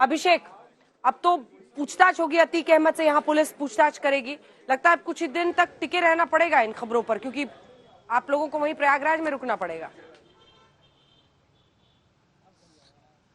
अभिषेक, अब तो पूछताछ होगी अतीक अहमद से, यहाँ पुलिस पूछताछ करेगी। लगता है अब कुछ ही दिन तक टिके रहना पड़ेगा इन खबरों पर, क्योंकि आप लोगों को वहीं प्रयागराज में रुकना पड़ेगा।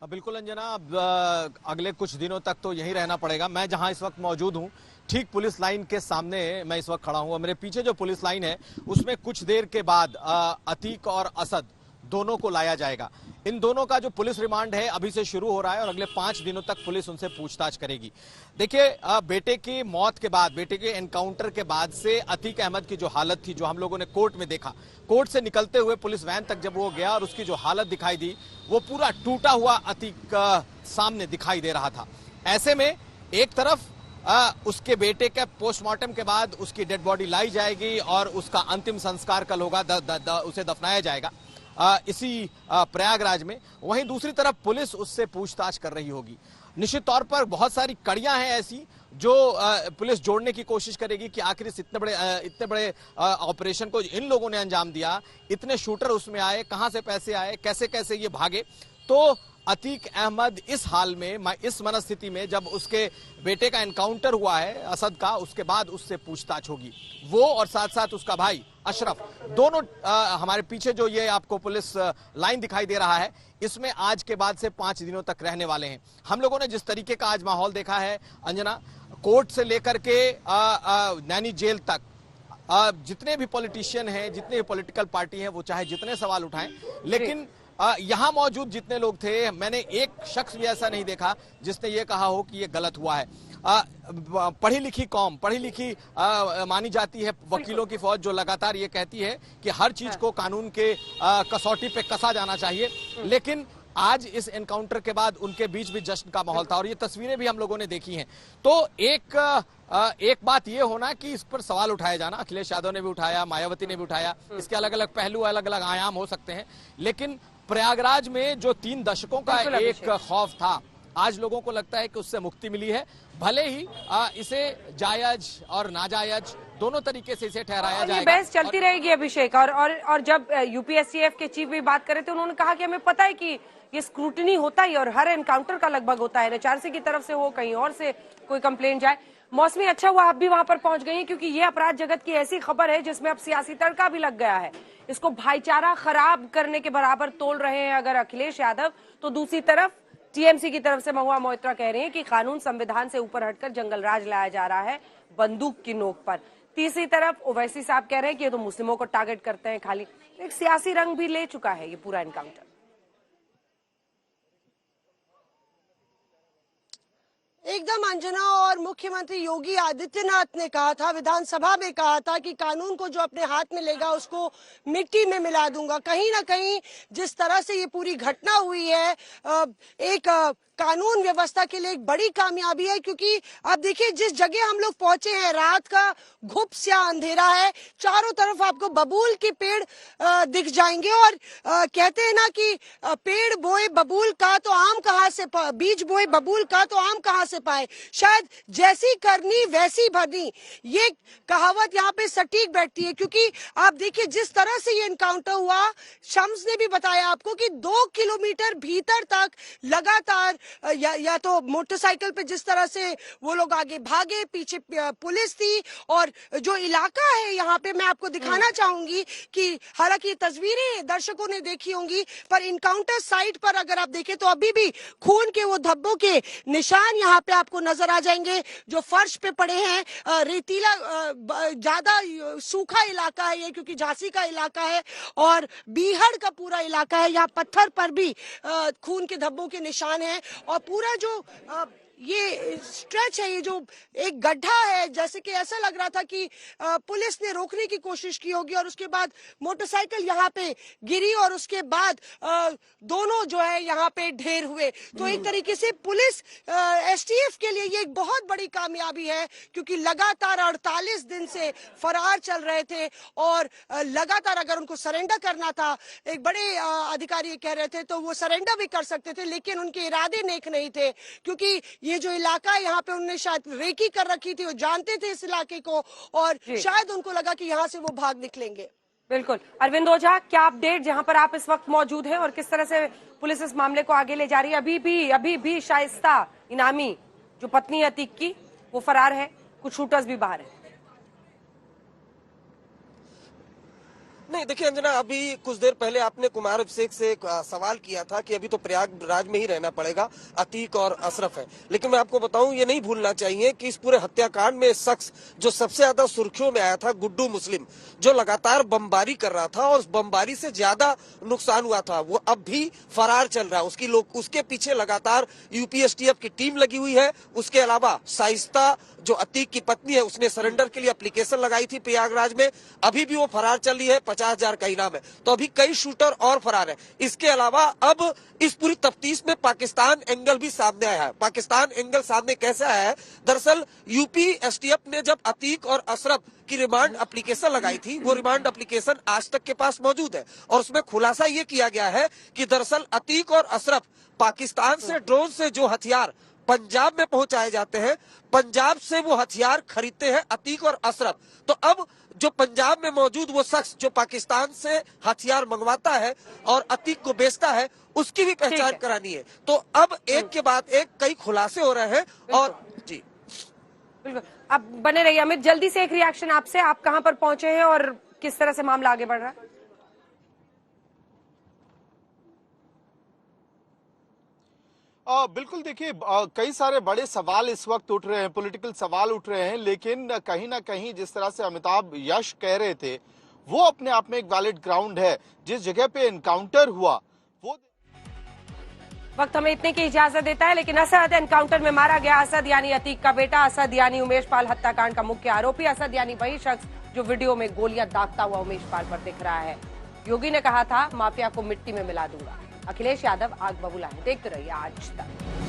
बिल्कुल अंजना, अब अगले कुछ दिनों तक तो यहीं रहना पड़ेगा। मैं जहां इस वक्त मौजूद हूं, ठीक पुलिस लाइन के सामने मैं इस वक्त खड़ा हूं और मेरे पीछे जो पुलिस लाइन है उसमें कुछ देर के बाद अतीक और असद दोनों को लाया जाएगा। इन दोनों का जो पुलिस रिमांड है अभी से शुरू हो रहा है और अगले 5 दिनों तक पुलिस उनसे पूछताछ करेगी। देखिए, बेटे की मौत के बाद, बेटे के एनकाउंटर के बाद से अतीक अहमद की जो हालत थी, जो हम लोगों ने कोर्ट में देखा, कोर्ट से निकलते हुए पुलिस वैन तक जब वो गया और उसकी जो हालत दिखाई दी, वो पूरा टूटा हुआ अतीक सामने दिखाई दे रहा था। ऐसे में एक तरफ उसके बेटे के पोस्टमार्टम के बाद उसकी डेड बॉडी लाई जाएगी और उसका अंतिम संस्कार कल होगा, उसे दफनाया जाएगा इसी प्रयागराज में। वहीं दूसरी तरफ पुलिस उससे पूछताछ कर रही होगी। निश्चित तौर पर बहुत सारी कड़ियां हैं ऐसी जो पुलिस जोड़ने की कोशिश करेगी कि आखिर इस इतने बड़े ऑपरेशन को इन लोगों ने अंजाम दिया, इतने शूटर उसमें आए, कहां से पैसे आए, कैसे कैसे ये भागे। तो अतीक अहमद इस हाल में, इस मनस्थिति में, जब उसके बेटे का एनकाउंटर हुआ है असद का, उसके बाद उससे पूछताछ होगी। वो और साथ साथ उसका भाई अशरफ, दोनों हमारे पीछे जो ये आपको पुलिस लाइन दिखाई दे रहा है, इसमें आज के बाद से 5 दिनों तक रहने वाले हैं। हम लोगों ने जिस तरीके का आज माहौल देखा है अंजना, कोर्ट से लेकर के नैनी जेल तक, जितने भी पॉलिटिशियन हैं, जितने भी पॉलिटिकल पार्टी हैं, वो चाहे जितने सवाल उठाएं, लेकिन यहां मौजूद जितने लोग थे, मैंने एक शख्स भी ऐसा नहीं देखा जिसने ये कहा हो कि ये गलत हुआ है। पढ़ी लिखी कौम, पढ़ी लिखी मानी जाती है वकीलों की फौज, जो लगातार ये कहती है कि हर चीज को कानून के कसौटी पे कसा जाना चाहिए। लेकिन आज इस एनकाउंटर के बाद उनके बीच भी जश्न का माहौल था और ये तस्वीरें भी हम लोगों ने देखी हैं। तो एक बात ये होना कि इस पर सवाल उठाया जाना, अखिलेश यादव ने भी उठाया, मायावती ने भी उठाया, इसके अलग अलग पहलू, अलग अलग आयाम हो सकते हैं। लेकिन प्रयागराज में जो 3 दशकों का एक खौफ था, आज लोगों को लगता है कि उससे मुक्ति मिली है। भले ही इसे जायज और नाजायज दोनों तरीके से इसे ठहराया जाएगा। बहस चलती रहेगी अभिषेक। और जब यूपीएससीएफ के चीफ भी बात करे थे, उन्होंने कहा कि हमें पता है कि ये स्क्रूटनी होता ही और हर एनकाउंटर का लगभग होता है, एनएचआरसी की तरफ से हो, कहीं और से कोई कंप्लेंट जाए। मौसमी, अच्छा हुआ आप भी वहां पर पहुंच गई हैं, क्योंकि ये अपराध जगत की ऐसी खबर है जिसमें अब सियासी तड़का भी लग गया है। इसको भाईचारा खराब करने के बराबर तोल रहे हैं अगर अखिलेश यादव, तो दूसरी तरफ टीएमसी की तरफ से महुआ मोइत्रा कह रहे हैं कि कानून संविधान से ऊपर हटकर जंगल राज लाया जा रहा है बंदूक की नोक पर। तीसरी तरफ ओवैसी साहब कह रहे हैं कि ये तो मुस्लिमों को टारगेट करते हैं खाली। एक सियासी रंग भी ले चुका है ये पूरा एनकाउंटर। एकदम अंजना, और मुख्यमंत्री योगी आदित्यनाथ ने कहा था, विधानसभा में कहा था कि कानून को जो अपने हाथ में लेगा उसको मिट्टी में मिला दूंगा। कहीं ना कहीं जिस तरह से ये पूरी घटना हुई है, एक कानून व्यवस्था के लिए एक बड़ी कामयाबी है, क्योंकि अब देखिए जिस जगह हम लोग पहुंचे हैं, रात का घुपस्या अंधेरा है, चारों तरफ आपको बबूल के पेड़ दिख जाएंगे। और कहते हैं ना कि पेड़ बोए बबूल का तो आम कहाँ से, बीज बोए बबूल का तो आम कहाँ से पाए। शायद जैसी करनी वैसी भरनी, ये कहावत यहाँ पे सटीक बैठती है। क्योंकि आप देखिए जिस तरह से ये एनकाउंटर हुआ, शम्स ने भी बताया आपको कि 2 किलोमीटर भीतर तक लगातार या तो मोटरसाइकिल पे जिस तरह से वो लोग आगे भागे, पीछे पुलिस थी। और जो इलाका है यहाँ पे मैं आपको दिखाना चाहूंगी कि हालांकि ये तस्वीरें दर्शकों ने देखी होंगी, पर इनकाउंटर साइट पर अगर आप देखें तो अभी भी खून के वो धब्बों के निशान यहाँ पे आपको नजर आ जाएंगे जो फर्श पे पड़े हैं। रेतीला ज्यादा सूखा इलाका है ये, क्योंकि झांसी का इलाका है और बीहड़ का पूरा इलाका है। यहाँ पत्थर पर भी खून के धब्बों के निशान हैं। और पूरा जो ये स्ट्रेच है, ये जो एक गड्ढा है, जैसे कि ऐसा लग रहा था कि पुलिस ने रोकने की कोशिश की होगी और उसके बाद मोटरसाइकिल यहाँ पे गिरी और उसके बाद दोनों जो है यहाँ पे ढेर हुए। तो एक तरीके से पुलिस एसटीएफ के लिए ये एक बहुत बड़ी कामयाबी है, क्योंकि लगातार 48 दिन से फरार चल रहे थे और लगातार अगर उनको सरेंडर करना था, एक बड़े अधिकारी कह रहे थे, तो वो सरेंडर भी कर सकते थे, लेकिन उनके इरादे नेक नहीं थे। क्योंकि ये जो इलाका है यहाँ पे उन्होंने शायद रेकी कर रखी थी, वो जानते थे इस इलाके को और शायद उनको लगा कि यहाँ से वो भाग निकलेंगे। बिल्कुल। अरविंद ओझा, क्या अपडेट जहां पर आप इस वक्त मौजूद हैं और किस तरह से पुलिस इस मामले को आगे ले जा रही है? अभी भी शाइस्ता इनामी जो पत्नी है अतीक की, वो फरार है, कुछ शूटर्स भी बाहर है। नहीं, देखिए अंजना, अभी कुछ देर पहले आपने कुमार अभिषेक से एक सवाल किया था कि अभी तो प्रयागराज में ही रहना पड़ेगा, अतीक और अशरफ है। लेकिन मैं आपको बताऊं, ये नहीं भूलना चाहिए कि इस पूरे हत्याकांड में शख्स जो सबसे ज्यादा सुर्खियों में आया था, गुड्डू मुस्लिम, जो लगातार बमबारी कर रहा था और उस बमबारी से ज्यादा नुकसान हुआ था, वो अब भी फरार चल रहा है। उसके पीछे लगातार यूपीएसटीएफ की टीम लगी हुई है। उसके अलावा शाइस्ता जो अतीक की पत्नी है, उसने सरेंडर के लिए एप्लीकेशन लगाई थी प्रयागराज में, अभी भी वो फरार चल रही है। 50,000 का इनाम है। तो अभी कई शूटर और फरार है। इसके अलावा अब इस पूरी तफ्तीश में पाकिस्तान एंगल भी सामने आया है। पाकिस्तान एंगल सामने कैसे आया है? दरअसल यूपी एसटीएफ ने जब अतीक और अशरफ की रिमांड एप्लीकेशन लगाई थी, वो रिमांड एप्लीकेशन आज तक के पास मौजूद है और उसमें खुलासा ये किया गया है कि दरअसल अतीक और अशरफ पाकिस्तान से ड्रोन से जो हथियार पंजाब में पहुंचाए जाते हैं, पंजाब से वो हथियार खरीदते हैं अतीक और अशरफ। तो अब जो पंजाब में मौजूद वो शख्स जो पाकिस्तान से हथियार मंगवाता है और अतीक को बेचता है, उसकी भी पहचान करानी है। तो अब एक के बाद एक कई खुलासे हो रहे हैं। और जी बिल्कुल, अब बने रहिए अमित। जल्दी से एक रिएक्शन आपसे, आप कहां पर पहुंचे हैं और किस तरह से मामला आगे बढ़ रहा है? बिल्कुल, देखिए कई सारे बड़े सवाल इस वक्त उठ रहे हैं, पॉलिटिकल सवाल उठ रहे हैं, लेकिन कहीं ना कहीं जिस तरह से अमिताभ यश कह रहे थे, वो अपने आप में एक वैलिड ग्राउंड है। जिस जगह पे एनकाउंटर हुआ वो वक्त हमें इतने की इजाजत देता है, लेकिन असद एनकाउंटर में मारा गया। असद यानी अतीक का बेटा, असद यानी उमेश पाल हत्याकांड का मुख्य आरोपी, असद यानी वही शख्स जो वीडियो में गोलियां दागता हुआ उमेश पाल पर दिख रहा है। योगी ने कहा था माफिया को मिट्टी में मिला दूंगा। अखिलेश यादव आग बबूला है। देखते रहिए आज तक।